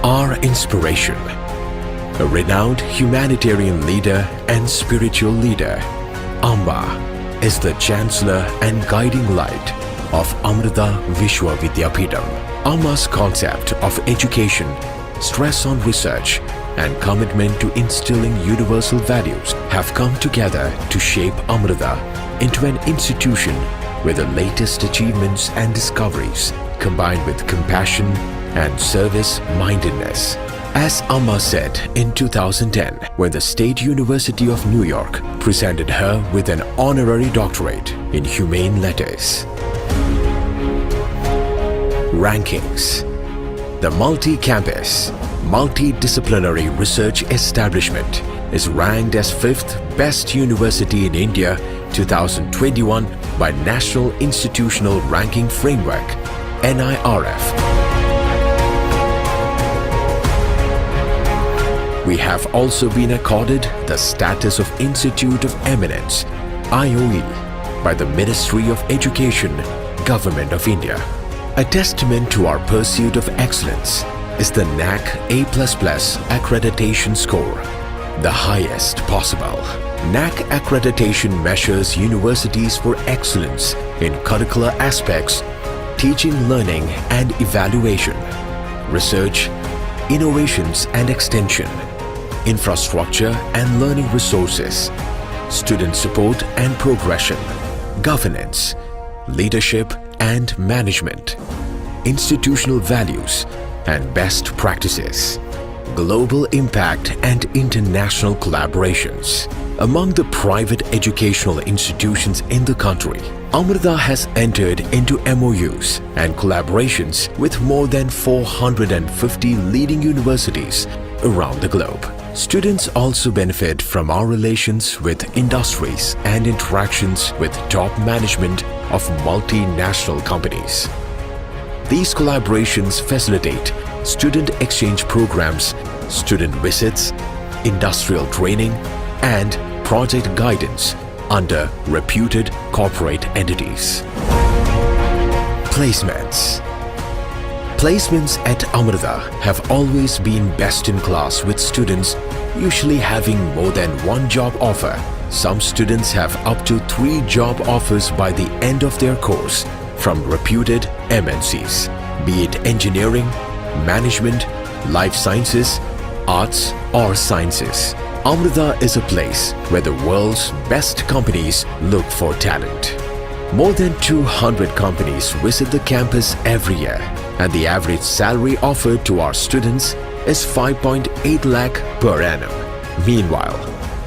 our inspiration. A renowned humanitarian leader and spiritual leader, Amba is the Chancellor and guiding light of Amrita Vishwa Vidyapeetham. Amba's concept of education, stress on research, and commitment to instilling universal values have come together to shape Amrita into an institution where the latest achievements and discoveries combined with compassion and service-mindedness. As Amma said in 2010, when the State University of New York presented her with an honorary doctorate in Humane Letters. Rankings. The multi-campus, multidisciplinary research establishment is ranked as 5th best university in India 2021 by National Institutional Ranking Framework, NIRF. We have also been accorded the status of Institute of Eminence, IOE, by the Ministry of Education, Government of India. A testament to our pursuit of excellence is the NAC A++ accreditation score, the highest possible. NAC accreditation measures universities for excellence in curricular aspects, teaching, learning and evaluation, research, innovations and extension, infrastructure and learning resources, student support and progression, governance, leadership and management, institutional values and best practices, global impact and international collaborations. Among the private educational institutions in the country, Amrita has entered into MOUs and collaborations with more than 450 leading universities around the globe. Students also benefit from our relations with industries and interactions with top management of multinational companies. These collaborations facilitate student exchange programs, student visits, industrial training, and project guidance under reputed corporate entities. Placements. Placements at Amrita have always been best in class, with students usually having more than one job offer. Some students have up to 3 job offers by the end of their course from reputed MNCs, be it engineering, management, life sciences, arts or sciences. Amrita is a place where the world's best companies look for talent. More than 200 companies visit the campus every year, and the average salary offered to our students is 5.8 lakh per annum. Meanwhile,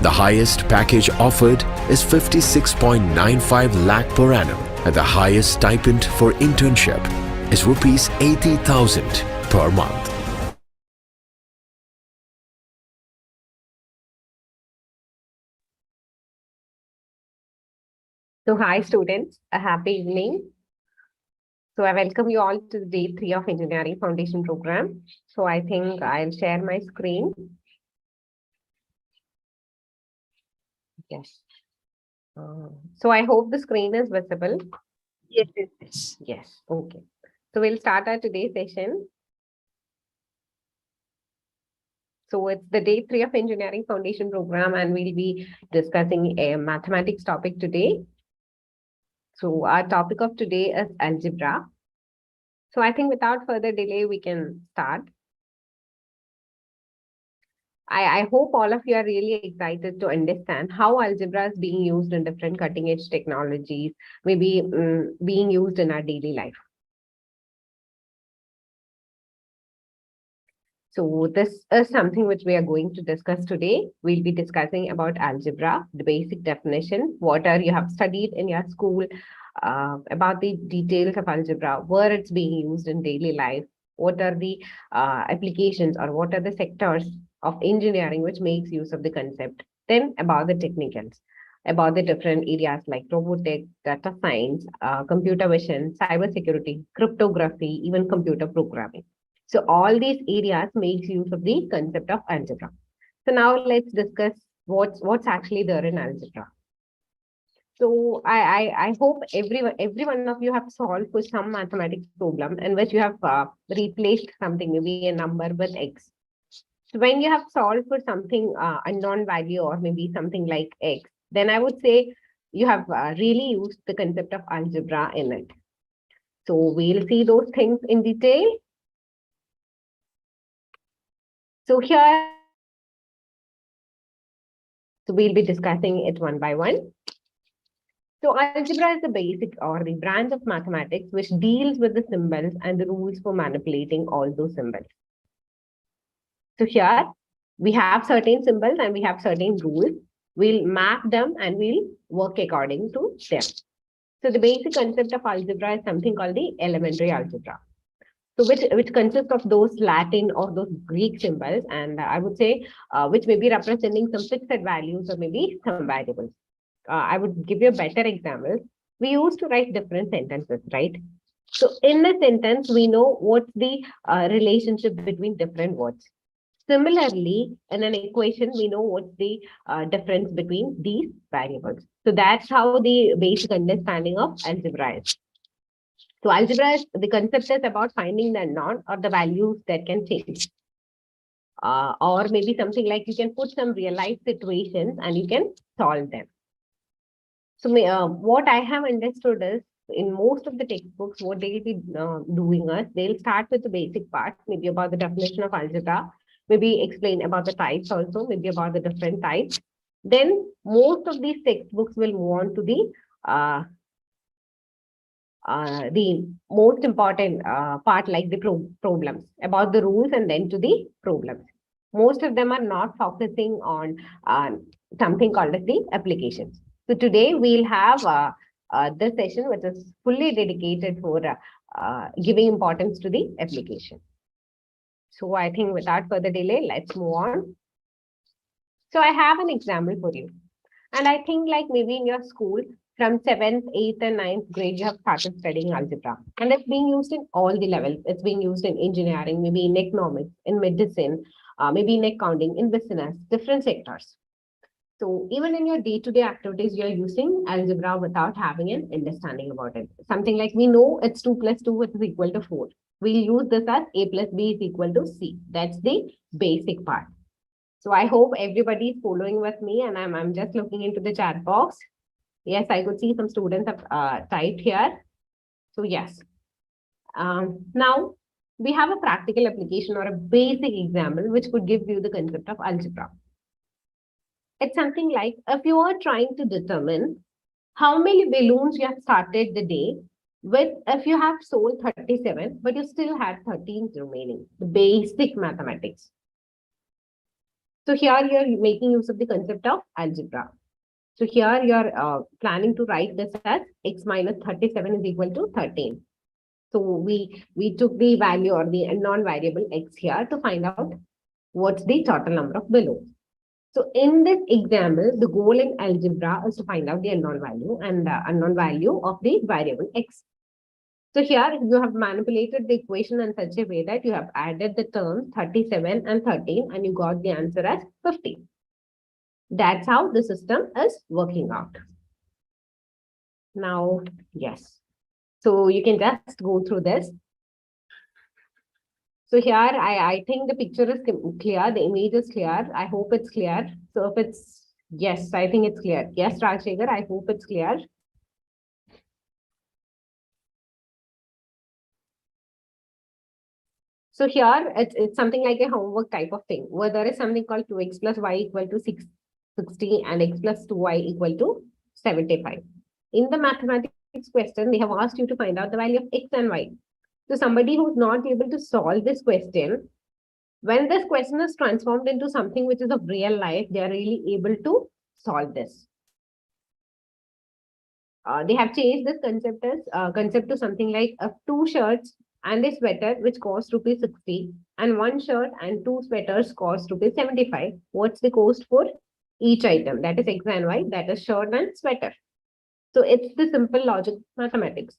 the highest package offered is 56.95 lakh per annum, and the highest stipend for internship is rupees 80,000 per month. So hi students, a happy evening. So I welcome you all to day 3 of Engineering Foundation program. So I think I'll share my screen. Yes. So I hope the screen is visible. Yes. Yes. Okay. So we'll start our today's session. So it's the day 3 of Engineering Foundation program, and we'll be discussing a mathematics topic today. So our topic of today is algebra. So I think without further delay, we can start. I hope all of you are really excited to understand how algebra is being used in different cutting edge technologies, maybe being used in our daily life. So this is something which we are going to discuss today. We'll be discussing about algebra, the basic definition, what you have studied in your school, about the details of algebra, where it's being used in daily life, what are the applications or what are the sectors of engineering which makes use of the concept. Then about the technicals, about the different areas like robotics, data science, computer vision, cybersecurity, cryptography, even computer programming. So all these areas makes use of the concept of algebra. So now let's discuss what's actually there in algebra. So I hope every one of you have solved for some mathematics problem in which you have replaced something, maybe a number with x. So when you have solved for something unknown value or maybe something like x, then I would say you have really used the concept of algebra in it. So we'll see those things in detail. So here, so we'll be discussing it one by one. So algebra is the basic or the branch of mathematics which deals with the symbols and the rules for manipulating all those symbols. So here we have certain symbols and we have certain rules. We'll map them and we'll work according to them. So the basic concept of algebra is something called the elementary algebra. So which consists of those Latin or those Greek symbols, and I would say which may be representing some fixed values or maybe some variables. I would give you a better example. We used to write different sentences, right? So in a sentence, we know what's the relationship between different words. Similarly, in an equation, we know what's the difference between these variables. So that's how the basic understanding of algebra is. So algebra is the concept is about finding the unknown or the values that can change. Or maybe something like you can put some real life situations and you can solve them. So what I have understood is in most of the textbooks, what they'll be doing is they'll start with the basic part, maybe about the definition of algebra, maybe explain about the types also, maybe about the different types. Then most of these textbooks will move on to the most important part, like the problems, about the rules, and then to the problems. Most of them are not focusing on something called as the applications. So today we'll have this session, which is fully dedicated for giving importance to the application. So I think without further delay, let's move on. So I have an example for you. And I think like maybe in your school, from 7th, 8th, and 9th grade, you have started studying algebra. And it's being used in all the levels. It's being used in engineering, maybe in economics, in medicine, maybe in accounting, in business, different sectors. So even in your day-to-day activities, you're using algebra without having an understanding about it. Something like we know it's 2 plus 2 is equal to 4. We'll use this as A plus B is equal to C. That's the basic part. So I hope everybody is following with me, and I'm just looking into the chat box. Yes, I could see some students have typed here. So yes. Now we have a practical application or a basic example which could give you the concept of algebra. It's something like if you are trying to determine how many balloons you have started the day with, if you have sold 37, but you still have 13 remaining, the basic mathematics. So here you're making use of the concept of algebra. So here you're planning to write this as x minus 37 is equal to 13. So we took the value or the non-variable x here to find out what's the total number of balloons. So in this example, the goal in algebra is to find out the unknown value and the unknown value of the variable x. So here you have manipulated the equation in such a way that you have added the terms 37 and 13 and you got the answer as 15. That's how the system is working out. Now, yes. So you can just go through this. So here, I think the picture is clear. The image is clear. I hope it's clear. So if it's, yes, I think it's clear. Yes, Rajshekhar, I hope it's clear. So here, it's something like a homework type of thing, where there is something called 2x plus y equal to 60 and x plus 2y equal to 75. In the mathematics question, they have asked you to find out the value of x and y. So somebody who's not able to solve this question, when this question is transformed into something which is of real life, they are really able to solve this. They have changed this concept to something like 2 shirts and a sweater which cost rupees 60 and 1 shirt and 2 sweaters cost rupees 75. What's the cost for each item? That is x and y, that is shirt and sweater. So it's the simple logic mathematics.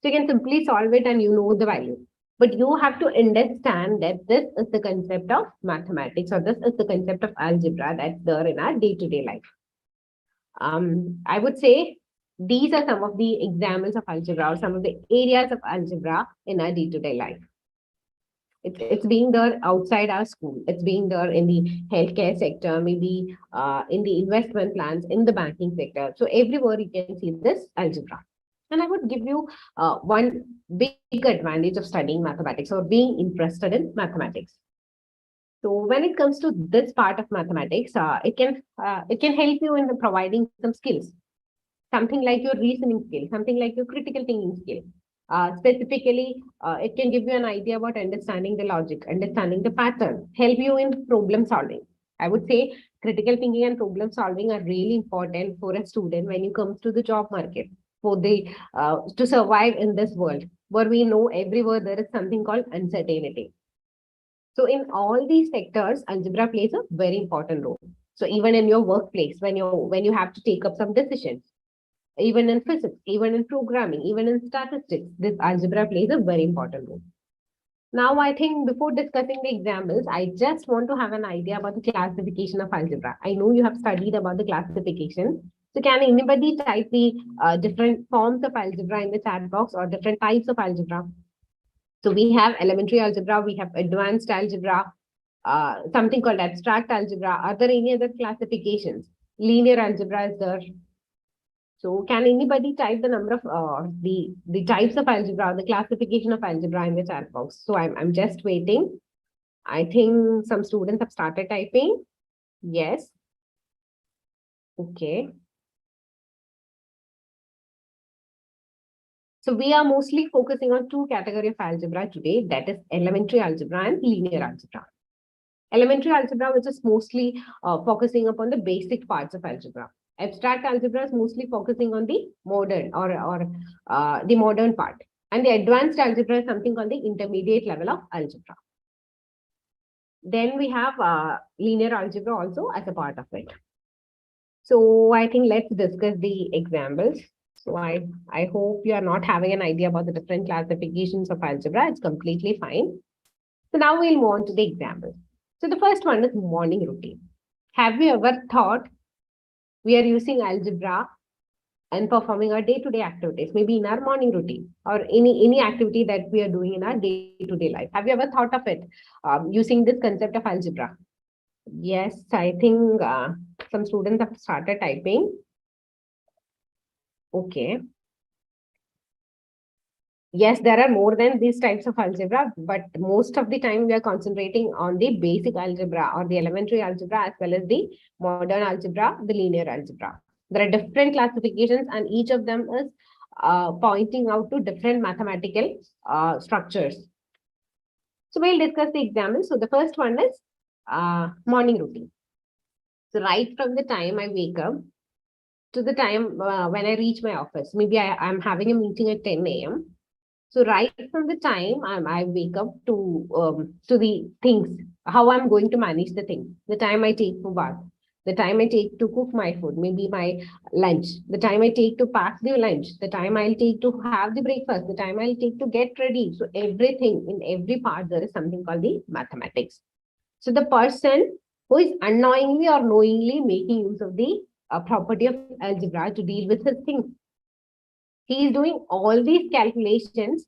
So you can simply solve it and you know the value. But you have to understand that this is the concept of mathematics or this is the concept of algebra that's there in our day-to-day life. I would say These are some of the examples of algebra or some of the areas of algebra in our day-to-day life. It's being there outside our school. It's being there in the healthcare sector, maybe in the investment plans, in the banking sector. So everywhere you can see this algebra. And I would give you one big advantage of studying mathematics or being interested in mathematics. So when it comes to this part of mathematics, it can help you in providing some skills, something like your reasoning skill, something like your critical thinking skill. Specifically, it can give you an idea about understanding the logic, understanding the pattern, help you in problem solving. I would say critical thinking and problem solving are really important for a student when you come to the job market, for the to survive in this world where we know everywhere there is something called uncertainty. So in all these sectors, algebra plays a very important role. So even in your workplace, when you have to take up some decisions, even in physics, even in programming, even in statistics, this algebra plays a very important role. Now, I think before discussing the examples, I just want to have an idea about the classification of algebra. I know you have studied about the classification. So can anybody type the different forms of algebra in the chat box or different types of algebra? So we have elementary algebra, we have advanced algebra, something called abstract algebra. Are there any other classifications? Linear algebra is there. So can anybody type the number of the types of algebra, the classification of algebra in the chat box? So I'm just waiting. I think some students have started typing. Yes. Okay. So we are mostly focusing on two categories of algebra today, that is elementary algebra and linear algebra. Elementary algebra, which is mostly focusing upon the basic parts of algebra. Abstract algebra is mostly focusing on the modern or the modern part. And the advanced algebra is something called the intermediate level of algebra. Then we have linear algebra also as a part of it. So I think let's discuss the examples. So I hope you are not having an idea about the different classifications of algebra. It's completely fine. So now we'll move on to the examples. So the first one is morning routine. Have you ever thought we are using algebra and performing our day-to-day activities, maybe in our morning routine or any activity that we are doing in our day-to-day life? Have you ever thought of it using this concept of algebra? Yes, I think some students have started typing. Okay. Yes, there are more than these types of algebra, but most of the time we are concentrating on the basic algebra or the elementary algebra as well as the modern algebra, the linear algebra. There are different classifications and each of them is pointing out to different mathematical structures. So we'll discuss the examples. So the first one is morning routine. So right from the time I wake up to the time when I reach my office, maybe I'm having a meeting at 10 a.m. So right from the time I wake up to the things, how I'm going to manage the things, the time I take for bath, the time I take to cook my food, maybe my lunch, the time I take to pack the lunch, the time I'll take to have the breakfast, the time I'll take to get ready. So everything in every part, there is something called the mathematics. So the person who is unknowingly or knowingly making use of the property of algebra to deal with his things. He is doing all these calculations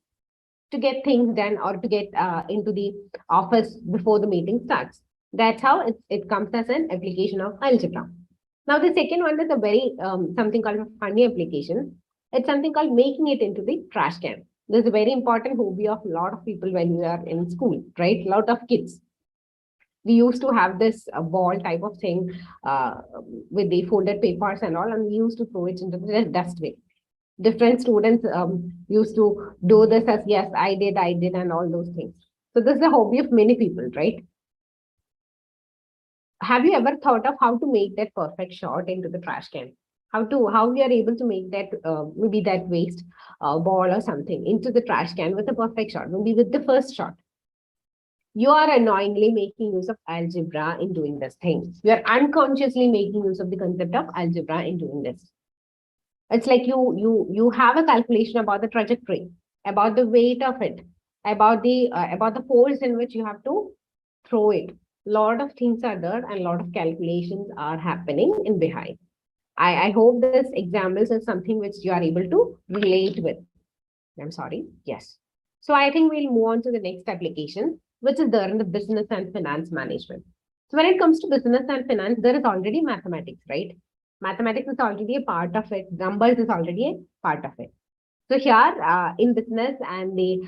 to get things done or to get into the office before the meeting starts. That's how it comes as an application of algebra. Now, the second one is a very something called a funny application. It's something called making it into the trash can. This is a very important hobby of a lot of people when we are in school, right? A lot of kids. We used to have this ball type of thing with the folded papers and all, and we used to throw it into the dustbin. Different students used to do this as, yes, I did, and all those things. So this is a hobby of many people, right? Have you ever thought of how to make that perfect shot into the trash can? How we are able to make that maybe that waste ball or something into the trash can with a perfect shot, maybe with the first shot. You are unknowingly making use of algebra in doing this thing. You are unconsciously making use of the concept of algebra in doing this. It's like you have a calculation about the trajectory, about the weight of it, about the force in which you have to throw it. A lot of things are there and a lot of calculations are happening in behind. I hope this examples is something which you are able to relate with. I'm sorry. Yes. So I think we'll move on to the next application, which is there in the business and finance management. So when it comes to business and finance, there is already mathematics, right? Mathematics is already a part of it. Numbers is already a part of it. So here in business and the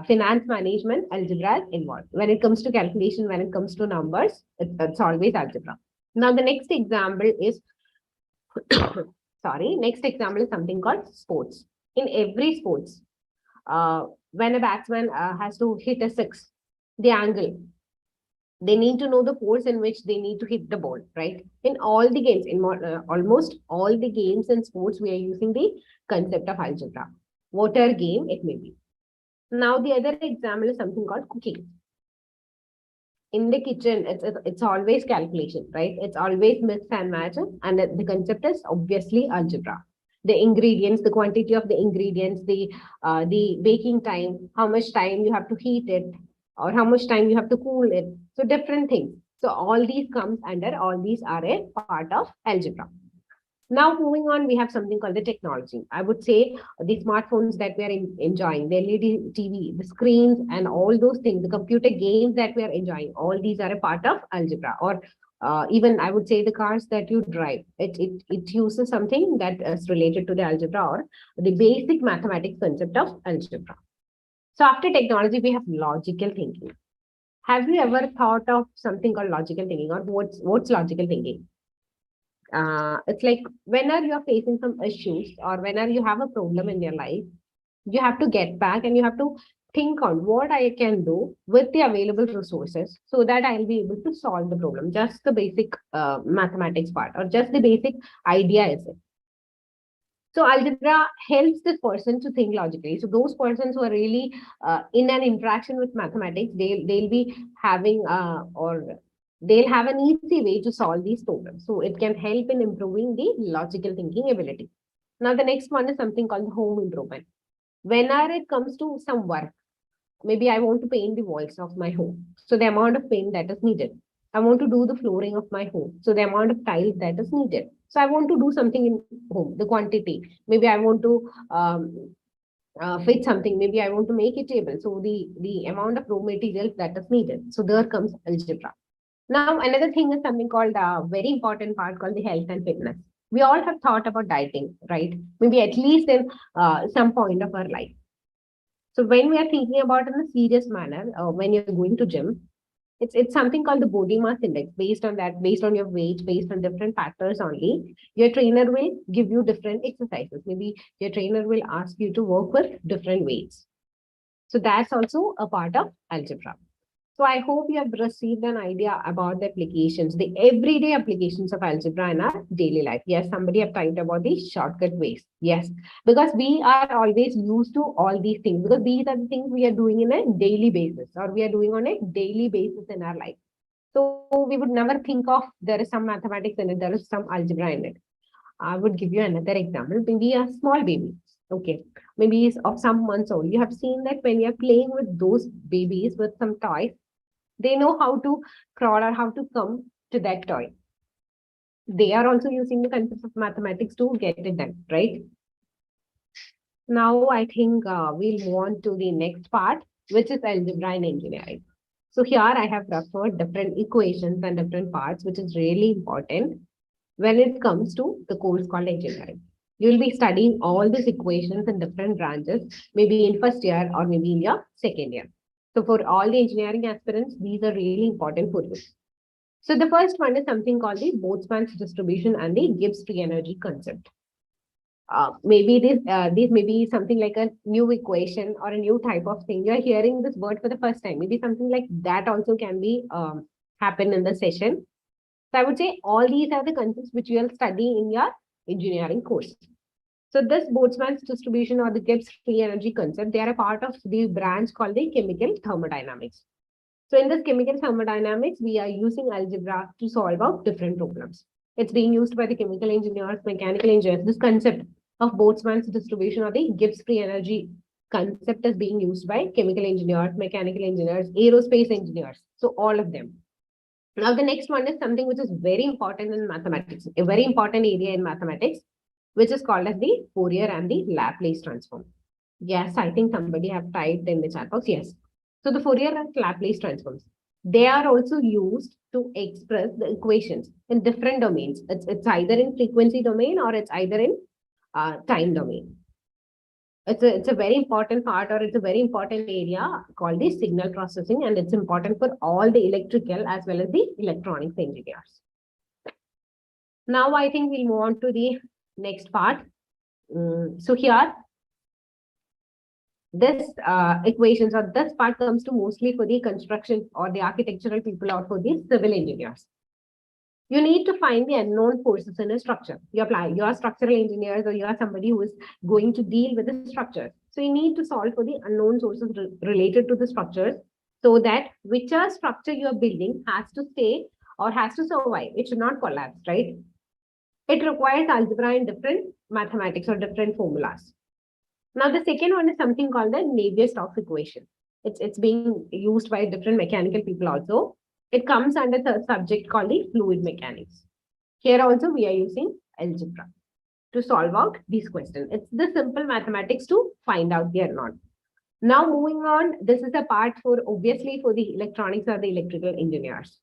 finance management, algebra is involved. When it comes to calculation, when it comes to numbers, it's always algebra. Now the next example is, sorry, next example is something called sports. In every sports, when a batsman has to hit a six, the angle, they need to know the force in which they need to hit the ball, right? In all the games, in almost all the games and sports, we are using the concept of algebra. Whatever game it may be. Now, the other example is something called cooking. In the kitchen, it's always calculation, right? It's always mix and match, and the concept is obviously algebra. The ingredients, the quantity of the ingredients, the baking time, how much time you have to heat it, or how much time you have to cool it. So different things. So all these comes under, all these are a part of algebra. Now, moving on, we have something called the technology. I would say the smartphones that we are enjoying, the LED TV, the screens, and all those things, the computer games that we are enjoying, all these are a part of algebra. Or even I would say the cars that you drive, it uses something that is related to the algebra or the basic mathematics concept of algebra. So after technology, we have logical thinking. Have you ever thought of something called logical thinking, or what's logical thinking? It's like whenever you're facing some issues or whenever you have a problem in your life, you have to get back and you have to think on what I can do with the available resources so that I'll be able to solve the problem. Just the basic mathematics part or just the basic idea is it. So algebra helps this person to think logically. So those persons who are really in an interaction with mathematics, they'll be having or they'll have an easy way to solve these problems. So it can help in improving the logical thinking ability. Now the next one is something called home improvement. Whenever it comes to some work, maybe I want to paint the walls of my home. So the amount of paint that is needed. I want to do the flooring of my home. So the amount of tiles that is needed. So I want to do something in home, the quantity. Maybe I want to fit something. Maybe I want to make a table. So the amount of raw materials that is needed. So there comes algebra. Now, another thing is something called a very important part called the health and fitness. We all have thought about dieting, right? Maybe at least in some point of our life. So when we are thinking about in a serious manner, when you're going to gym, it's something called the body mass index. Based on that, based on your weight, based on different factors only, your trainer will give you different exercises. Maybe your trainer will ask you to work with different weights. So that's also a part of algebra. So I hope you have received an idea about the applications, the everyday applications of algebra in our daily life. Yes, somebody have typed about the shortcut ways. Yes, because we are always used to all these things because these are the things we are doing in a daily basis or we are doing on a daily basis in our life. So we would never think of there is some mathematics in it, there is some algebra in it. I would give you another example. Maybe a small baby. Okay, maybe is of some months old. You have seen that when you are playing with those babies with some toys, they know how to crawl or how to come to that toy. They are also using the concepts of mathematics to get it done, right? Now, I think we'll move on to the next part, which is algebra in engineering. So here I have referred different equations and different parts, which is really important when it comes to the course called engineering. You will be studying all these equations in different branches, maybe in first year or maybe in your second year. So for all the engineering aspirants, these are really important for you. So the first one is something called the Boltzmann's distribution and the Gibbs free energy concept. Maybe this may be something like a new equation or a new type of thing. You're hearing this word for the first time. Maybe something like that also can be happen in the session. So I would say all these are the concepts which you will study in your engineering course. So this Boltzmann's distribution or the Gibbs free energy concept, they are a part of the branch called the chemical thermodynamics. So in this chemical thermodynamics, we are using algebra to solve out different problems. It's being used by the chemical engineers, mechanical engineers. This concept of Boltzmann's distribution or the Gibbs free energy concept is being used by chemical engineers, mechanical engineers, aerospace engineers. So all of them. Now, the next one is something which is very important in mathematics, a very important area in mathematics, which is called as the Fourier and the Laplace transform. Yes, I think somebody have typed in the chat box. Yes. So the Fourier and Laplace transforms, they are also used to express the equations in different domains. It's either in frequency domain or it's either in time domain. It's a very important part, or it's a very important area called the signal processing, and it's important for all the electrical as well as the electronics engineers. Now I think we'll move on to the next part. So here, this equations or this part comes to mostly for the construction or the architectural people or for the civil engineers. You need to find the unknown forces in a structure. You are structural engineers, or you are somebody who is going to deal with the structure. So you need to solve for the unknown sources related to the structures, so that whichever structure you are building has to stay or has to survive. It should not collapse, right? It requires algebra in different mathematics or different formulas. Now, the second one is something called the Navier-Stokes equation. It's being used by different mechanical people also. It comes under the subject called the fluid mechanics. Here also we are using algebra to solve out these questions. It's the simple mathematics to find out the unknown. Now moving on, this is a part for obviously for the electronics or the electrical engineers.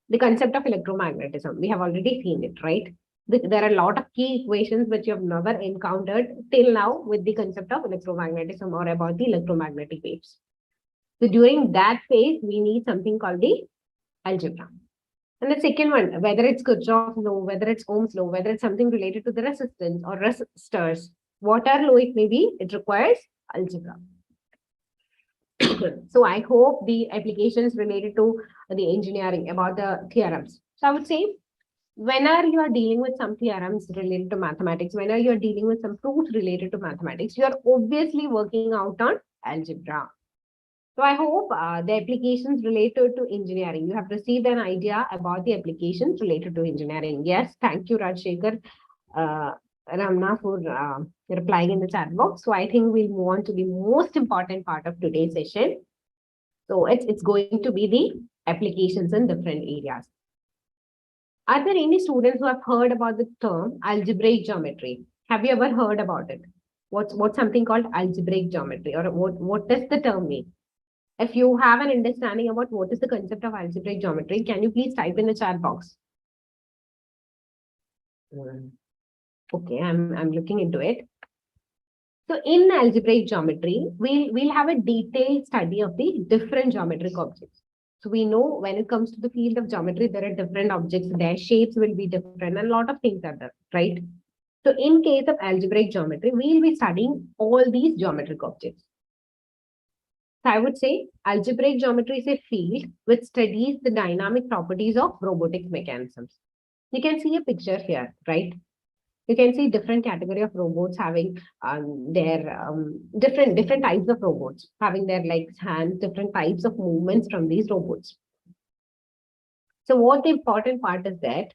The concept of electromagnetism, we have already seen it, right? There are a lot of key equations which you have never encountered till now with the concept of electromagnetism or about the electromagnetic waves. So during that phase, we need something called the algebra. And the second one, whether it's Kirchhoff's law, whether it's Ohm's law, whether it's something related to the resistance or resistors, whatever law it may be, it requires algebra. So I hope the applications related to the engineering about the theorems. So I would say, whenever you are dealing with some theorems related to mathematics, whenever you're dealing with some proofs related to mathematics, you are obviously working out on algebra. So I hope the applications related to engineering, you have received an idea about the applications related to engineering. Yes, thank you, Rajshekhar, Ramna, for replying in the chat box. So I think we'll move on to the most important part of today's session. So it's going to be the applications in different areas. Are there any students who have heard about the term algebraic geometry? Have you ever heard about it? What's something called algebraic geometry, or what does the term mean? If you have an understanding about what is the concept of algebraic geometry, can you please type in the chat box? Okay, I'm looking into it. So in algebraic geometry, we'll have a detailed study of the different geometric objects. So we know when it comes to the field of geometry, there are different objects, their shapes will be different, and a lot of things are there, right? So in case of algebraic geometry, we'll be studying all these geometric objects. So I would say algebraic geometry is a field which studies the dynamic properties of robotic mechanisms. You can see a picture here, right? You can see different category of robots having their different types of robots, having their legs, hands, different types of movements from these robots. So what the important part is that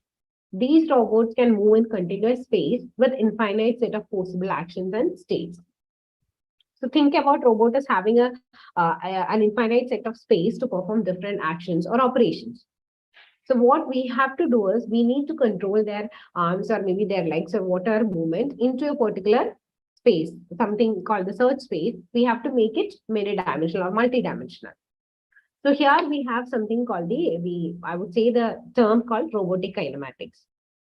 these robots can move in continuous space with infinite set of possible actions and states. So think about robot as having an infinite set of space to perform different actions or operations. So what we have to do is we need to control their arms or maybe their legs or whatever movement into a particular space, something called the search space. We have to make it many-dimensional or multi-dimensional. So here we have something called I would say the term called robotic kinematics,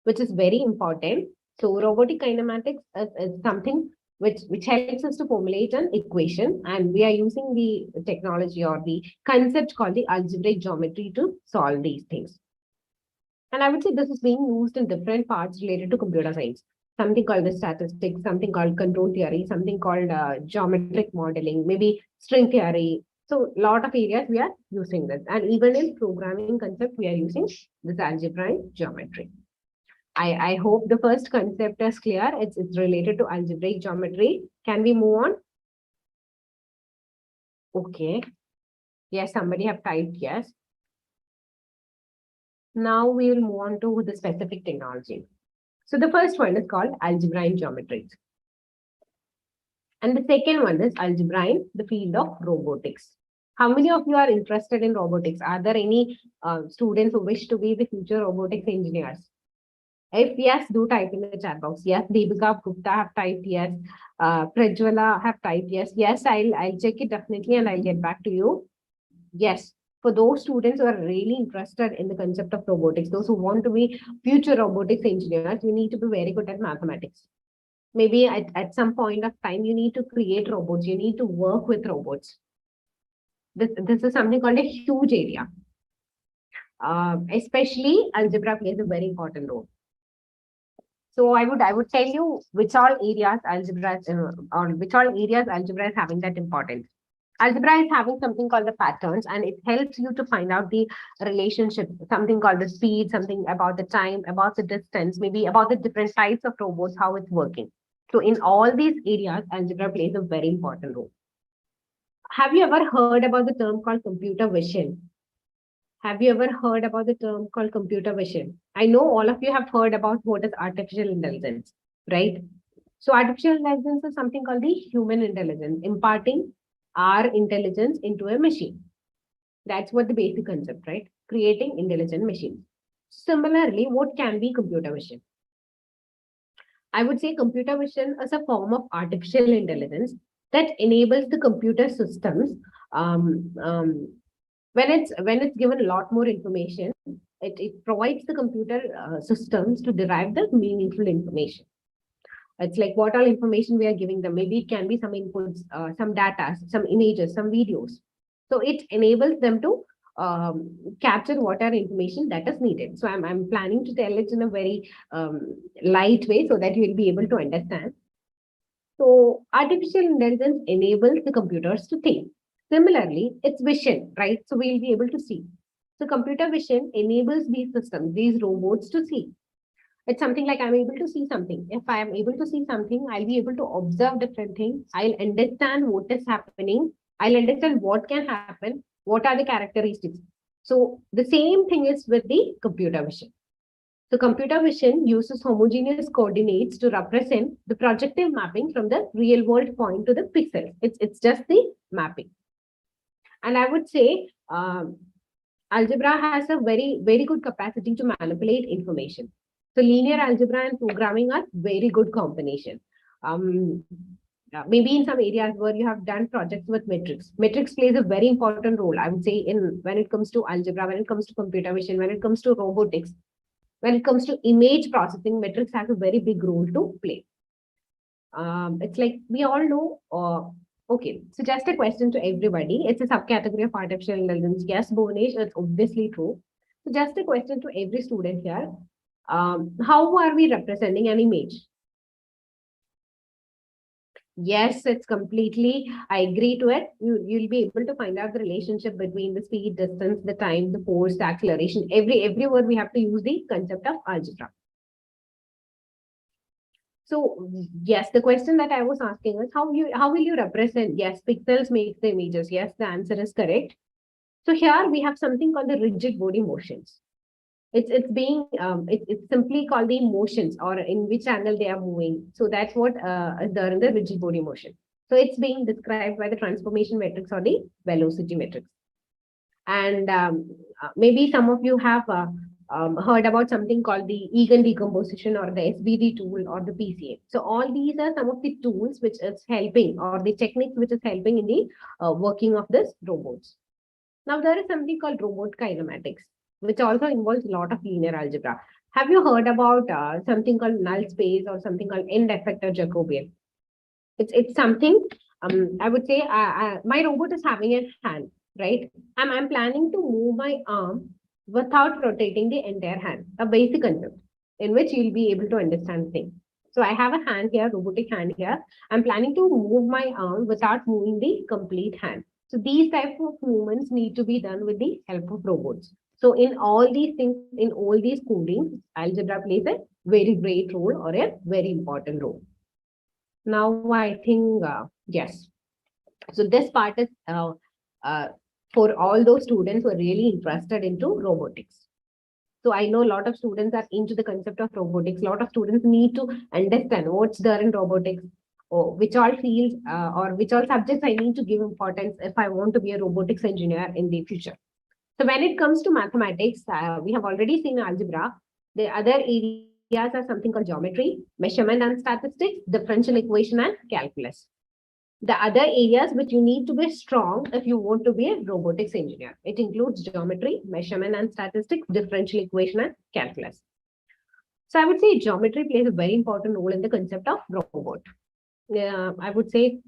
which is very important. So robotic kinematics is something which helps us to formulate an equation, and we are using the technology or the concept called the algebraic geometry to solve these things. And I would say this is being used in different parts related to computer science. Something called the statistics, something called control theory, something called geometric modeling, maybe string theory. So a lot of areas we are using this. And even in programming concept, we are using this algebraic geometry. I hope the first concept is clear. It's related to algebraic geometry. Can we move on? Okay. Yes, somebody have typed yes. Now we will move on to the specific technology. So the first one is called algebra in geometry. And the second one is algebra in the field of robotics. How many of you are interested in robotics? Are there any students who wish to be the future robotics engineers? If yes, do type in the chat box. Yes, Deepika Gupta have typed yes. Prajwala have typed yes. Yes, I'll check it definitely and I'll get back to you. Yes, for those students who are really interested in the concept of robotics, those who want to be future robotics engineers, you need to be very good at mathematics. Maybe at some point of time, you need to create robots. You need to work with robots. This is something called a huge area. Especially algebra plays a very important role. So I would tell you which all areas algebra is, or which all areas algebra is having that importance. Algebra is having something called the patterns, and it helps you to find out the relationship, something called the speed, something about the time, about the distance, maybe about the different types of robots, how it's working. So in all these areas, algebra plays a very important role. Have you ever heard about the term called computer vision? Have you ever heard about the term called computer vision? I know all of you have heard about what is artificial intelligence, right? So artificial intelligence is something called the human intelligence, imparting our intelligence into a machine. That's what the basic concept, right? Creating intelligent machines. Similarly, what can be computer vision? I would say computer vision is a form of artificial intelligence that enables the computer systems um, um, when it's given a lot more information, it provides the computer systems to derive the meaningful information. It's like what all information we are giving them. Maybe it can be some inputs, some data, some images, some videos. So it enables them to capture whatever information that is needed. So I'm planning to tell it in a very light way so that you will be able to understand. So artificial intelligence enables the computers to think. Similarly, it's vision, right? So we'll be able to see. So computer vision enables these systems, these robots to see. It's something like I'm able to see something. If I am able to see something, I'll be able to observe different things. I'll understand what is happening. I'll understand what can happen. What are the characteristics? So the same thing is with the computer vision. So computer vision uses homogeneous coordinates to represent the projective mapping from the real world point to the pixel. It's just the mapping. And I would say algebra has a very good capacity to manipulate information. So linear algebra and programming are very good combination. Maybe in some areas where you have done projects with metrics. Metrics plays a very important role, I would say, in when it comes to algebra, when it comes to computer vision, when it comes to robotics. When it comes to image processing, metrics has a very big role to play. It's like we all know. Okay, so just a question to everybody. It's a subcategory of artificial intelligence. Yes, Bhunesh, it's obviously true. So just a question to every student here. How are we representing an image? Yes, it's completely, I agree to it. You'll be able to find out the relationship between the speed, distance, the time, the force, the acceleration. Every word we have to use the concept of algebra. So yes, the question that I was asking is how will you represent? Yes, pixels make the images. Yes, the answer is correct. So here we have something called the rigid body motions. It's simply called the motions or in which angle they are moving. So that's what is there in the rigid body motion. So it's being described by the transformation matrix or the velocity matrix. And maybe some of you have heard about something called the Egan decomposition or the SVD tool or the PCA. So all these are some of the tools which is helping or the techniques which is helping in the working of this robots. Now there is something called robot kinematics, which also involves a lot of linear algebra. Have you heard about something called null space or something called end effector Jacobian? It's something, I would say, my robot is having a hand, right? I'm planning to move my arm without rotating the entire hand, a basic concept in which you'll be able to understand things. So I have a hand here, robotic hand here. I'm planning to move my arm without moving the complete hand. So these type of movements need to be done with the help of robots. So in all these things, in all these coding, algebra plays a very great role or a very important role. Now I think, yes. So this part is for all those students who are really interested into robotics. So I know a lot of students are into the concept of robotics. A lot of students need to understand what's there in robotics. or which all fields or which all subjects I need to give importance if I want to be a robotics engineer in the future. So when it comes to mathematics, we have already seen algebra. The other areas are something called geometry, measurement and statistics, differential equation and calculus. The other areas which you need to be strong if you want to be a robotics engineer. It includes geometry, measurement and statistics, differential equation and calculus. So I would say geometry plays a very important role in the concept of robot. I would say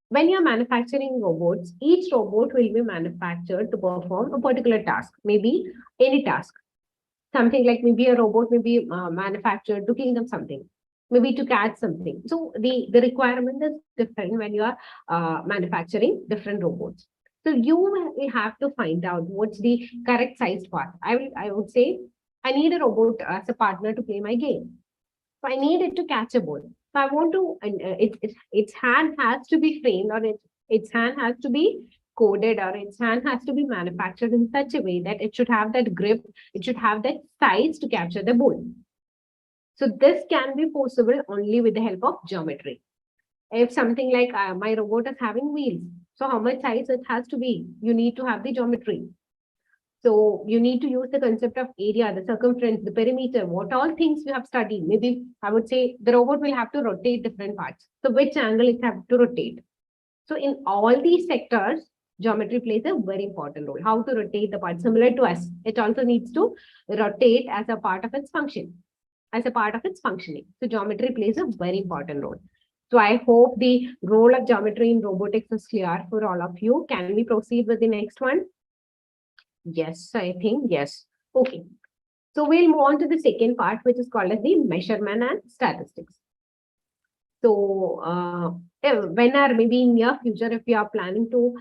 when you're manufacturing robots, each robot will be manufactured to perform a particular task, maybe any task. Something like maybe a robot may be manufactured to clean up something, maybe to catch something. So the requirement is different when you are manufacturing different robots. So you will have to find out what's the correct sized part. I would say I need a robot as a partner to play my game. So I need it to catch a ball. So I want to, and its hand has to be framed, or its hand has to be coded, or its hand has to be manufactured in such a way that it should have that grip, it should have that size to capture the ball. So this can be possible only with the help of geometry. If something like my robot is having wheels, so how much size it has to be, you need to have the geometry. So you need to use the concept of area, the circumference, the perimeter, what all things you have studied. Maybe I would say the robot will have to rotate different parts. So which angle it have to rotate. So in all these sectors, geometry plays a very important role. How to rotate the part, similar to us. It also needs to rotate as a part of its function, as a part of its functioning. So geometry plays a very important role. So I hope the role of geometry in robotics is clear for all of you. Can we proceed with the next one? Yes, I think yes. Okay. So we'll move on to the second part, which is called as the measurement and statistics. So when or maybe in near future, if you are planning to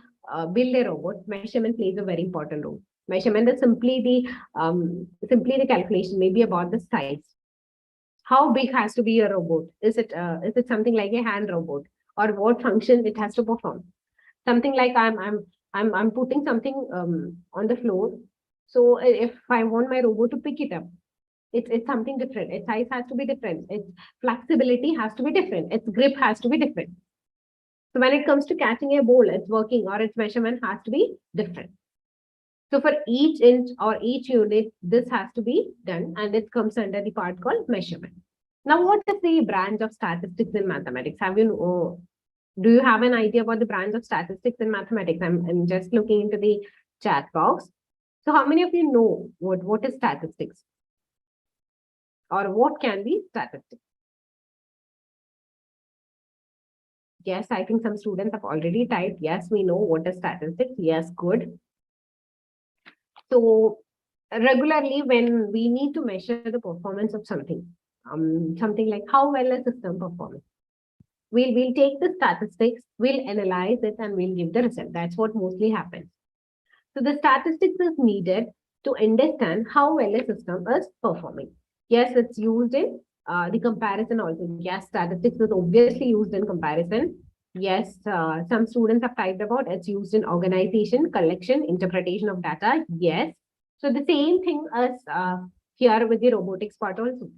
build a robot, measurement plays a very important role. Measurement is simply the calculation, maybe about the size. How big has to be a robot? Is it something like a hand robot, or what function it has to perform? Something like I'm putting something on the floor. So if I want my robot to pick it up, it's something different. Its size has to be different. Its flexibility has to be different. Its grip has to be different. So when it comes to catching a ball, its working or its measurement has to be different. So for each inch or each unit, this has to be done, and it comes under the part called measurement. Now, what is the branch of statistics in mathematics? Do you have an idea about the branch of statistics in mathematics? I'm just looking into the chat box. So how many of you know what is statistics? Or what can be statistics? Yes, I think some students have already typed, yes, we know what is statistics. Yes, good. So regularly when we need to measure the performance of something, something like how well a system performs, we'll take the statistics, we'll analyze it, and we'll give the result. That's what mostly happens. So the statistics is needed to understand how well a system is performing. Yes, it's used in the comparison also. Yes, statistics is obviously used in comparison. Yes, some students have typed about it's used in organization, collection, interpretation of data. Yes. So the same thing as here with the robotics part also.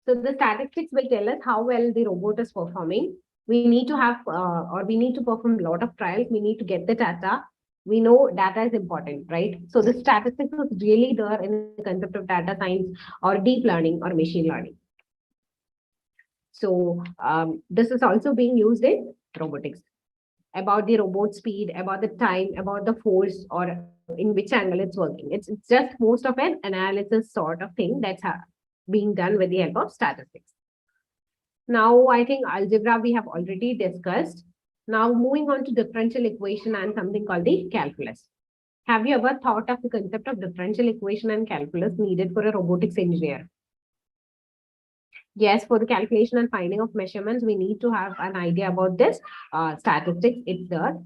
So the statistics will tell us how well the robot is performing. We need to have, or we need to perform a lot of trials. We need to get the data. We know data is important, right? So the statistics is really there in the concept of data science or deep learning or machine learning. So this is also being used in robotics. About the robot speed, about the time, about the force, or in which angle it's working. It's just most of an analysis sort of thing that's being done with the help of statistics. Now, I think algebra we have already discussed. Now, moving on to differential equation and something called the calculus. Have you ever thought of the concept of differential equation and calculus needed for a robotics engineer? Yes, for the calculation and finding of measurements, we need to have an idea about this statistics. It's there.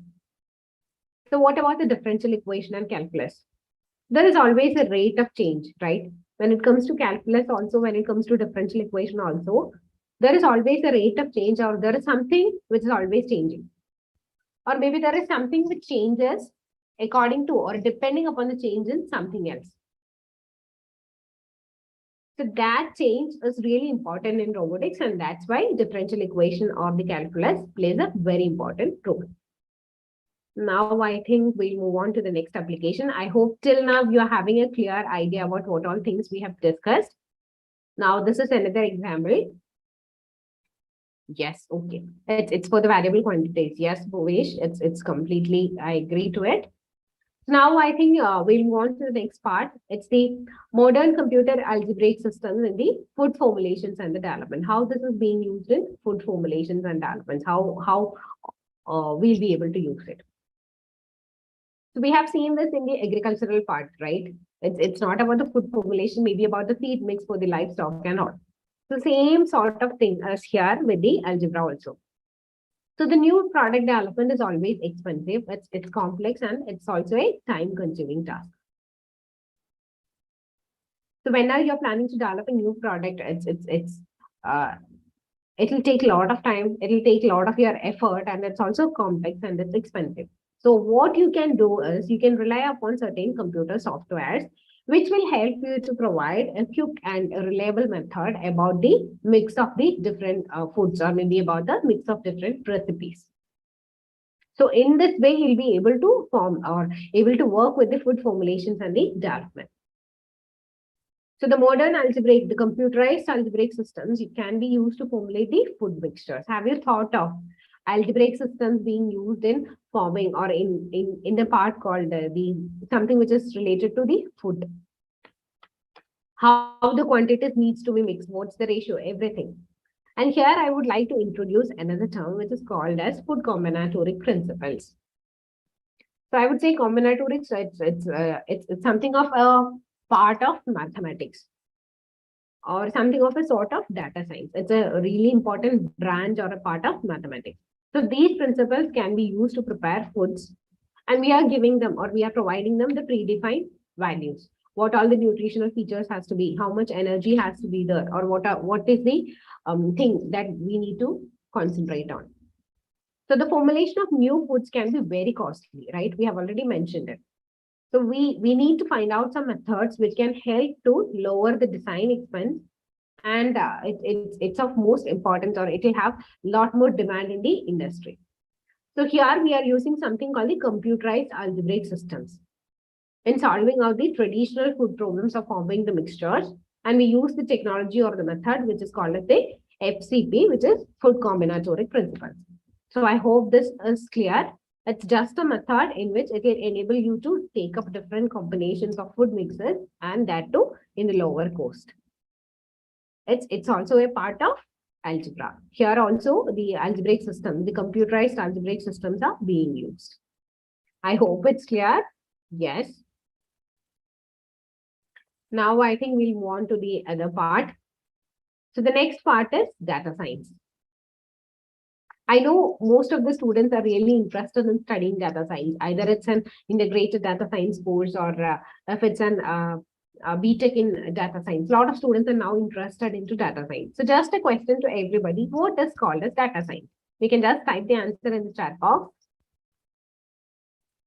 So what about the differential equation and calculus? There is always a rate of change, right? When it comes to calculus also, when it comes to differential equation also, there is always a rate of change, or there is something which is always changing. Or maybe there is something which changes according to or depending upon the change in something else. So that change is really important in robotics, and that's why differential equation or the calculus plays a very important role. Now I think we'll move on to the next application. I hope till now you are having a clear idea about what all things we have discussed. Now this is another example. Yes, okay. It's for the variable quantities. Yes, Bhuvesh, it's completely, I agree to it. Now I think we'll move on to the next part. It's the modern computer algebraic systems in the food formulations and the development. How this is being used in food formulations and developments. How we'll be able to use it. So we have seen this in the agricultural part, right? It's not about the food formulation, maybe about the feed mix for the livestock and all. So same sort of thing as here with the algebra also. So the new product development is always expensive, it's complex, and it's also a time-consuming task. So whenever you're planning to develop a new product, it'll take a lot of time, it'll take a lot of your effort, and it's also complex and it's expensive. So what you can do is you can rely upon certain computer softwares which will help you to provide a quick and a reliable method about the mix of the different foods, or maybe about the mix of different recipes. So in this way, you'll be able to form or able to work with the food formulations and the development. So the modern algebraic, the computerized algebraic systems, it can be used to formulate the food mixtures. Have you thought of algebraic systems being used in forming or in the part called the something which is related to the food? How the quantities needs to be mixed, what's the ratio, everything. And here I would like to introduce another term which is called as food combinatoric principles. So I would say combinatorics, it's something of a part of mathematics or something of a sort of data science. It's a really important branch or a part of mathematics. So these principles can be used to prepare foods, and we are giving them or we are providing them the predefined values. What all the nutritional features has to be, how much energy has to be there, or what is the thing that we need to concentrate on. So the formulation of new foods can be very costly, right? We have already mentioned it. So we need to find out some methods which can help to lower the design expense, and it's of most importance, or it will have a lot more demand in the industry. So here we are using something called the computerized algebraic systems in solving out the traditional food problems of forming the mixtures, and we use the technology or the method which is called as the FCP, which is food combinatoric principles. So I hope this is clear. It's just a method in which it will enable you to take up different combinations of food mixes, and that too in a lower cost. It's also a part of algebra. Here also the algebraic system, the computerized algebraic systems are being used. I hope it's clear. Yes. Now I think we'll move on to the other part. So the next part is data science. I know most of the students are really interested in studying data science. Either it's an integrated data science course, or if it's an BTech in data science. A lot of students are now interested into data science. So just a question to everybody, what is called as data science? We can just type the answer in the chat box.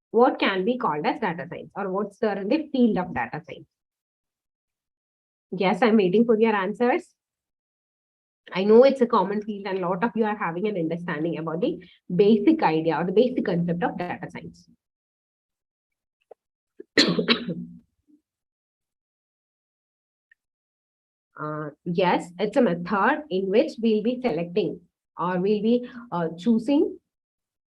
What can be called as data science, or what's the field of data science? Yes, I'm waiting for your answers. I know it's a common field, and a lot of you are having an understanding about the basic idea or the basic concept of data science. Yes, it's a method in which we'll be selecting or we'll be choosing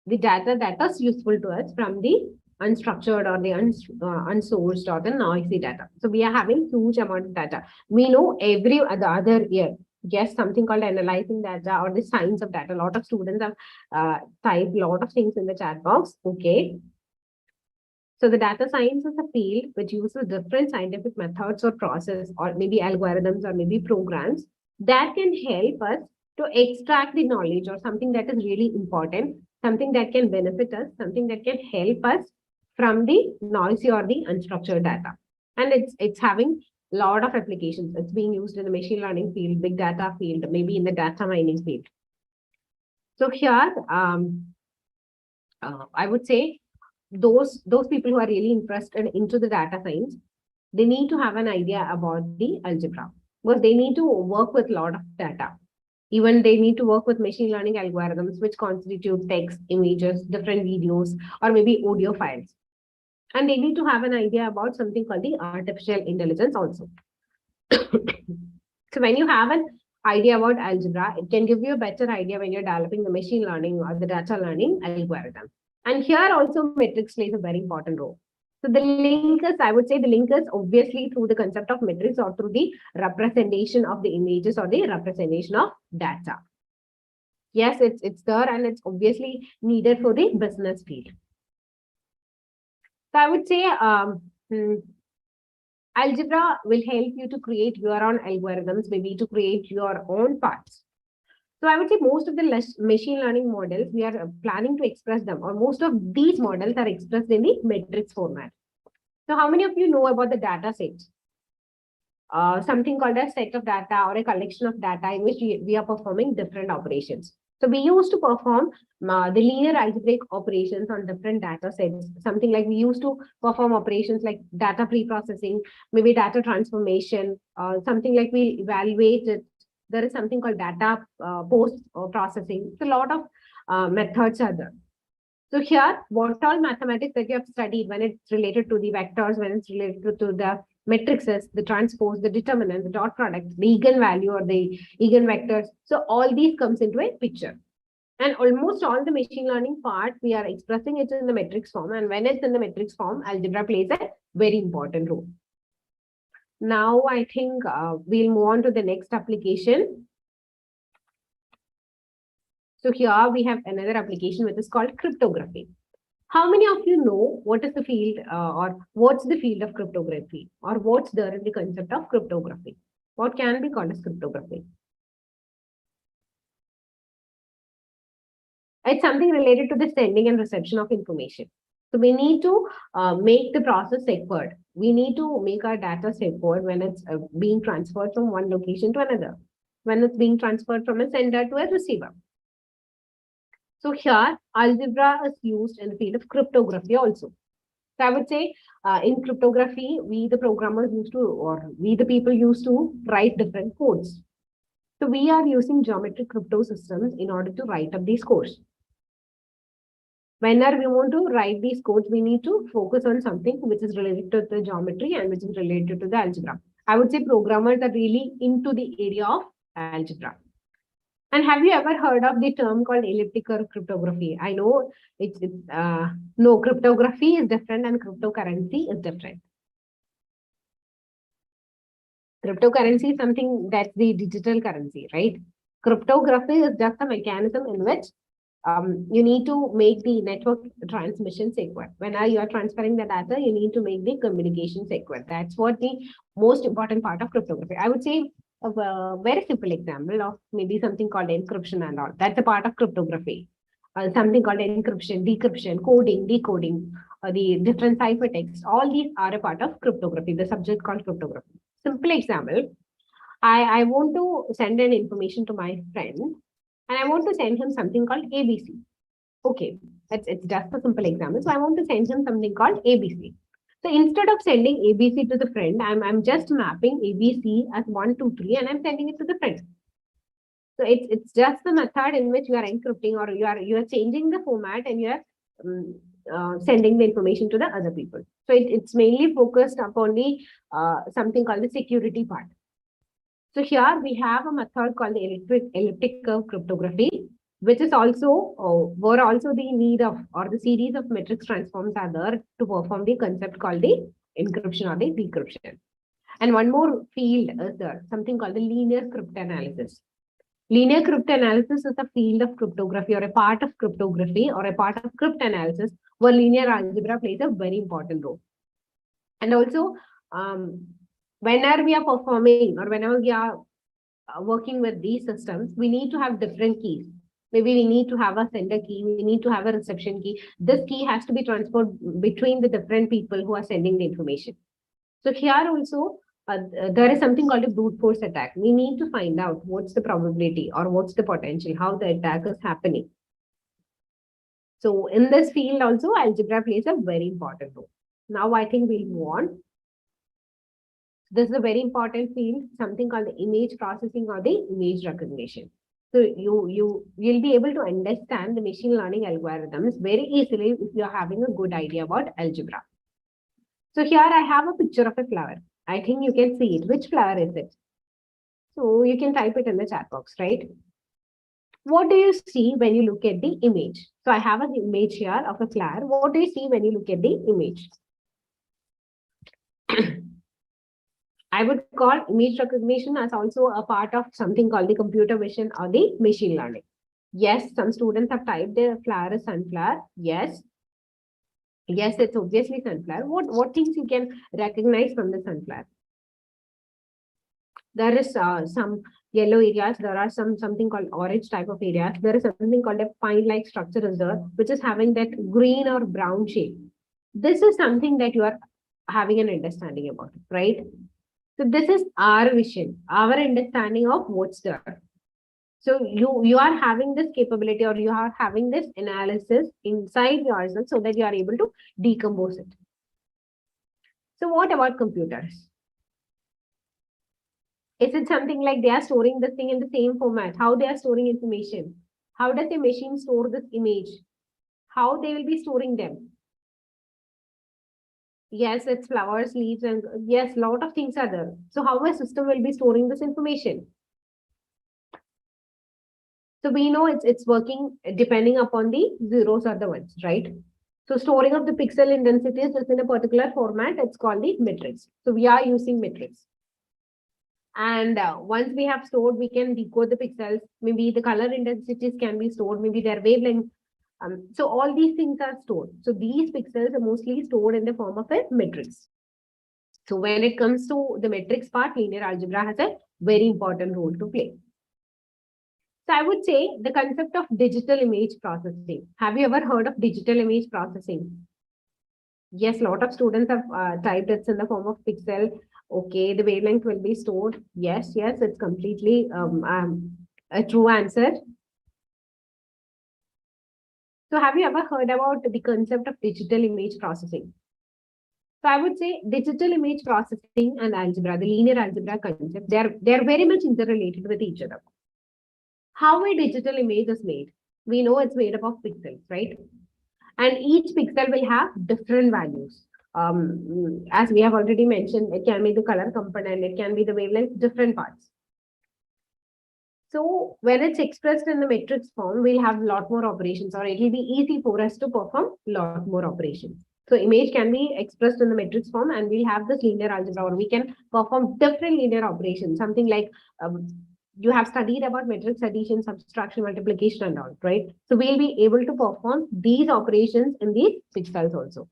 the data that is useful to us from the unstructured or the unsourced or the noisy data. So we are having huge amount of data. We know every other year, yes, something called analyzing data or the science of data. A lot of students have typed a lot of things in the chat box. Okay. So the data science is a field which uses different scientific methods or process, or maybe algorithms, or maybe programs that can help us to extract the knowledge or something that is really important, something that can benefit us, something that can help us from the noisy or the unstructured data. And it's having a lot of applications. It's being used in the machine learning field, big data field, maybe in the data mining field. So here, I would say those people who are really interested into the data science, they need to have an idea about the algebra. because they need to work with a lot of data. Even they need to work with machine learning algorithms, which constitute text, images, different videos, or maybe audio files. And they need to have an idea about something called the artificial intelligence also. So when you have an idea about algebra, it can give you a better idea when you're developing the machine learning or the data learning algorithm. And here also metrics plays a very important role. So the link is, I would say the link is obviously through the concept of metrics or through the representation of the images or the representation of data. Yes, it's there and it's obviously needed for the business field. So I would say algebra will help you to create your own algorithms, maybe to create your own parts. So I would say most of the machine learning models, we are planning to express them, or most of these models are expressed in the matrix format. So how many of you know about the data sets? Something called a set of data or a collection of data in which we are performing different operations. So we used to perform the linear algebraic operations on different data sets. Something like we used to perform operations like data pre-processing, maybe data transformation, something like we evaluate it. There is something called data post-processing. So a lot of methods are there. So here, what all mathematics that you have studied when it's related to the vectors, when it's related to the matrices, the transpose, the determinant, the dot product, the eigenvalue or the eigenvectors. So all these comes into a picture. And almost all the machine learning part, we are expressing it in the matrix form. And when it's in the matrix form, algebra plays a very important role. Now, I think we'll move on to the next application. So here we have another application which is called cryptography. How many of you know what is the field or what's the field of cryptography, or what's there in the concept of cryptography? What can be called as cryptography? It's something related to the sending and reception of information. So we need to make the process secured. We need to make our data secured when it's being transferred from one location to another, when it's being transferred from a sender to a receiver. So here, algebra is used in the field of cryptography also. So I would say in cryptography, we the programmers used to, or we the people used to write different codes. So we are using geometric crypto systems in order to write up these codes. Whenever we want to write these codes, we need to focus on something which is related to the geometry and which is related to the algebra. I would say programmers are really into the area of algebra. And have you ever heard of the term called elliptical cryptography? I know no, cryptography is different and cryptocurrency is different. Cryptocurrency is something that's the digital currency, right? Cryptography is just a mechanism in which you need to make the network transmission secure. Whenever you are transferring the data, you need to make the communication secure. That's what the most important part of cryptography. I would say a very simple example of maybe something called encryption and all. That's a part of cryptography. Something called encryption, decryption, coding, decoding, the different ciphertext. All these are a part of cryptography, the subject called cryptography. Simple example, I want to send an information to my friend and I want to send him something called ABC. Okay, it's just a simple example. So I want to send him something called ABC. So instead of sending ABC to the friend, I'm just mapping ABC as 1, 2, 3, and I'm sending it to the friend. So it's just the method in which you are encrypting, or you are changing the format and you are sending the information to the other people. So it's mainly focused upon the something called the security part. So here we have a method called the elliptic curve cryptography, which is also where also the need of, or the series of matrix transforms are there to perform the concept called the encryption or the decryption. And one more field is there, something called the linear cryptanalysis. Linear cryptanalysis is a field of cryptography or a part of cryptography or a part of cryptanalysis where linear algebra plays a very important role. And also, whenever we are performing or whenever we are working with these systems, we need to have different keys. Maybe we need to have a sender key, we need to have a reception key. This key has to be transferred between the different people who are sending the information. So here also, there is something called a brute force attack. We need to find out what's the probability or what's the potential, how the attack is happening. So in this field also, algebra plays a very important role. Now I think we'll move on. This is a very important field, something called the image processing or the image recognition. So you'll be able to understand the machine learning algorithms very easily if you're having a good idea about algebra. So here I have a picture of a flower. I think you can see it. Which flower is it? So you can type it in the chat box, right? What do you see when you look at the image? So I have an image here of a flower. What do you see when you look at the image? I would call image recognition as also a part of something called the computer vision or the machine learning. Yes, some students have typed the flower is sunflower. Yes. Yes, it's obviously sunflower. What things you can recognize from the sunflower? There is some yellow areas. There are something called orange type of areas. There is something called a pine-like structure is there, which is having that green or brown shape. This is something that you are having an understanding about, right? So this is our vision, our understanding of what's there. So you are having this capability or you are having this analysis inside yourself so that you are able to decompose it. So what about computers? Is it something like they are storing this thing in the same format? How they are storing information? How does a machine store this image? How they will be storing them? Yes, it's flowers, leaves, and yes, a lot of things are there. So how a system will be storing this information? So we know it's working depending upon the zeros or the ones, right? So storing of the pixel intensities is in a particular format. It's called the matrix. So we are using matrix. And once we have stored, we can decode the pixels. Maybe the color intensities can be stored. Maybe their wavelength. So all these things are stored. So these pixels are mostly stored in the form of a matrix. So when it comes to the matrix part, linear algebra has a very important role to play. So I would say the concept of digital image processing. Have you ever heard of digital image processing? Yes, a lot of students have typed it's in the form of pixel. Okay, the wavelength will be stored. Yes, it's completely a true answer. So have you ever heard about the concept of digital image processing? So I would say digital image processing and algebra, the linear algebra concept, they're very much interrelated with each other. How a digital image is made? We know it's made up of pixels, right? And each pixel will have different values. As we have already mentioned, it can be the color component, it can be the wavelength, different parts. So when it's expressed in the matrix form, we'll have a lot more operations, or it will be easy for us to perform a lot more operations. So image can be expressed in the matrix form, and we'll have this linear algebra, or we can perform different linear operations, something like you have studied about matrix addition, subtraction, multiplication, and all, right? So we'll be able to perform these operations in these pixels also.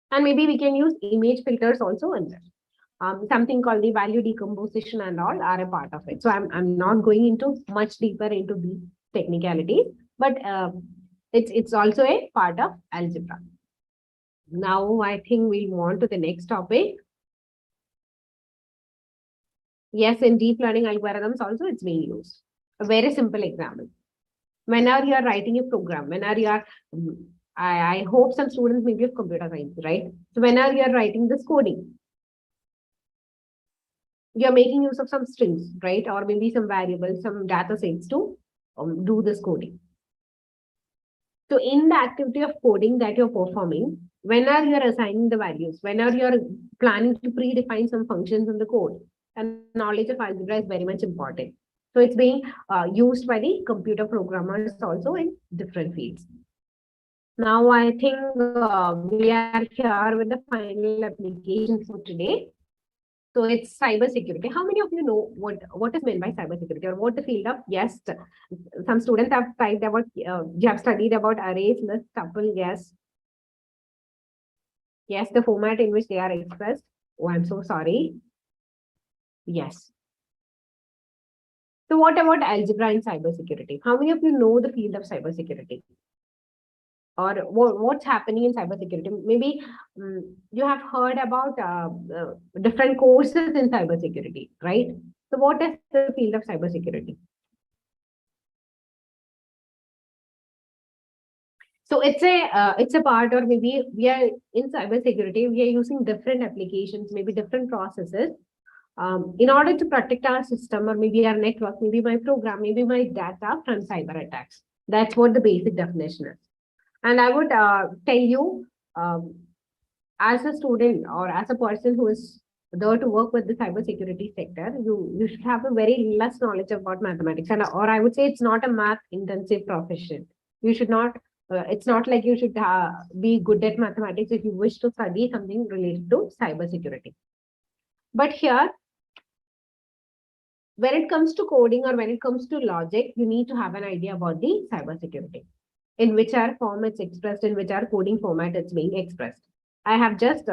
And maybe we can use image filters also in there. Something called the value decomposition and all are a part of it. So I'm not going into much deeper into the technicalities, but it's also a part of algebra. Now I think we'll move on to the next topic. Yes, in deep learning algorithms also it's being used. A very simple example. Whenever you are writing a program, whenever you are, I hope some students maybe of computer science, right? So whenever you are writing this coding, you're making use of some strings, right? Or maybe some variables, some data sets to do this coding. So in the activity of coding that you're performing, whenever you're assigning the values, whenever you're planning to predefine some functions in the code, and knowledge of algebra is very much important. So it's being used by the computer programmers also in different fields. Now I think we are here with the final application for today. So it's cybersecurity. How many of you know what is meant by cybersecurity, or what the field of? Yes, some students have typed about, you have studied about arrays, lists, tuple. Yes. Yes, the format in which they are expressed. Oh, I'm so sorry. Yes. So what about algebra in cybersecurity? How many of you know the field of cybersecurity? Or what's happening in cybersecurity? Maybe you have heard about different courses in cybersecurity, right? So what is the field of cybersecurity? So it's a part, or maybe we are in cybersecurity, we are using different applications, maybe different processes in order to protect our system or maybe our network, maybe my program, maybe my data from cyber attacks. That's what the basic definition is. And I would tell you, as a student or as a person who is there to work with the cybersecurity sector, you should have a very less knowledge about mathematics, and or I would say it's not a math intensive profession. You should not. It's not like you should be good at mathematics if you wish to study something related to cybersecurity. But here, when it comes to coding or when it comes to logic, you need to have an idea about the cybersecurity, in which our form it's expressed, in which our coding format it's being expressed. I have just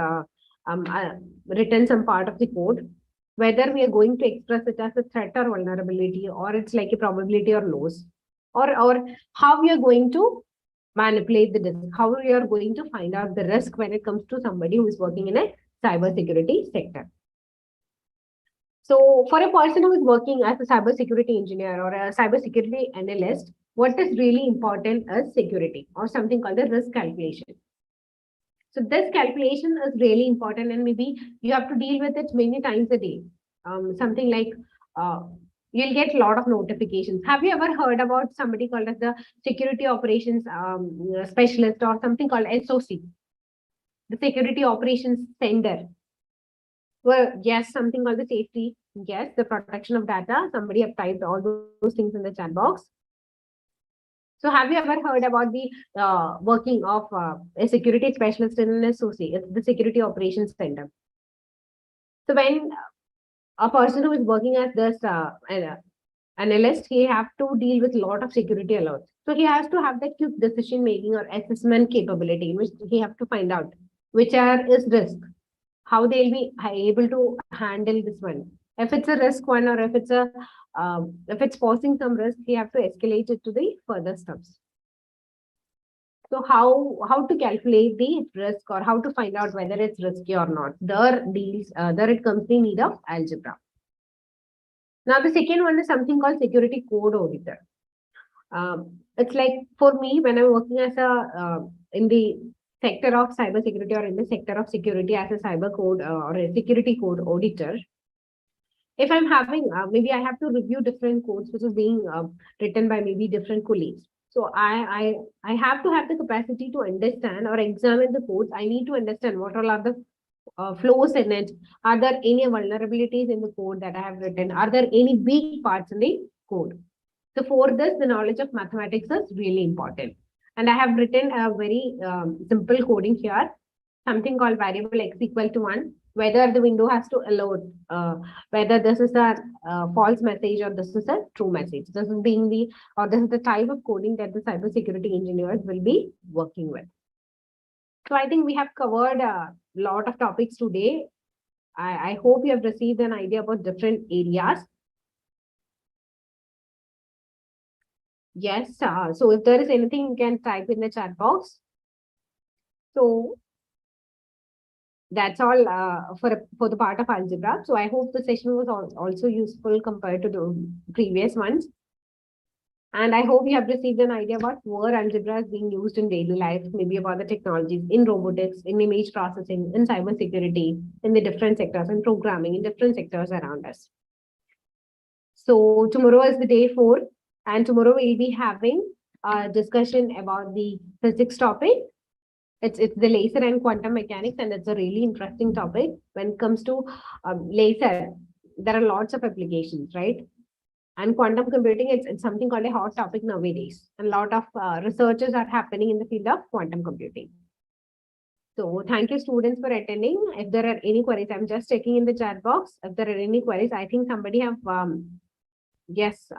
written some part of the code, whether we are going to express it as a threat or vulnerability, or it's like a probability or loss, or how we are going to manipulate the risk, how we are going to find out the risk when it comes to somebody who is working in a cybersecurity sector. So for a person who is working as a cybersecurity engineer or a cybersecurity analyst, what is really important is security or something called the risk calculation. So this calculation is really important, and maybe you have to deal with it many times a day. Something like you'll get a lot of notifications. Have you ever heard about somebody called as the security operations specialist or something called SOC, the security operations center? Well, yes, something called the safety. Yes, the protection of data. Somebody have typed all those things in the chat box. So have you ever heard about the working of a security specialist in an SOC? It's the Security Operations Center. So when a person who is working as this analyst, he have to deal with a lot of security alerts. So he has to have that quick decision making or assessment capability, in which he have to find out which is risk, how they'll be able to handle this one. If it's a risk one, or if it's posing some risk, you have to escalate it to the further steps. So how to calculate the risk or how to find out whether it's risky or not? There it comes the need of algebra. Now the second one is something called security code auditor. It's like for me, when I'm working as in the sector of cybersecurity or in the sector of security as a cyber code or a security code auditor, if I'm having, maybe I have to review different codes which is being written by maybe different colleagues. So I have to have the capacity to understand or examine the codes. I need to understand what all are the flows in it. Are there any vulnerabilities in the code that I have written? Are there any weak parts in the code? So for this, the knowledge of mathematics is really important. And I have written a very simple coding here, something called variable x equal to 1, whether the window has to allow whether this is a false message or this is a true message. This is the type of coding that the cybersecurity engineers will be working with. So I think we have covered a lot of topics today. I hope you have received an idea about different areas. Yes, so if there is anything, you can type in the chat box. So that's all for the part of algebra. So I hope the session was also useful compared to the previous ones. And I hope you have received an idea about where algebra is being used in daily life, maybe about the technologies in robotics, in image processing, in cybersecurity, in the different sectors, in programming, in different sectors around us. So tomorrow is the day 4, and tomorrow we'll be having a discussion about the physics topic. It's the laser and quantum mechanics, and it's a really interesting topic. When it comes to laser, there are lots of applications, right? And quantum computing, it's something called a hot topic nowadays. And a lot of researches are happening in the field of quantum computing. So thank you, students, for attending. If there are any queries, I'm just checking in the chat box. If there are any queries, I think somebody have, yes,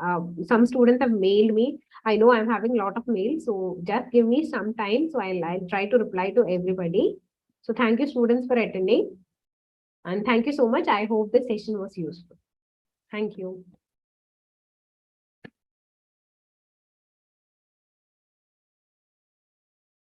some students have mailed me. I know I'm having a lot of mails, so just give me some time. So I'll try to reply to everybody. So thank you, students, for attending. And thank you so much. I hope the session was useful. Thank you.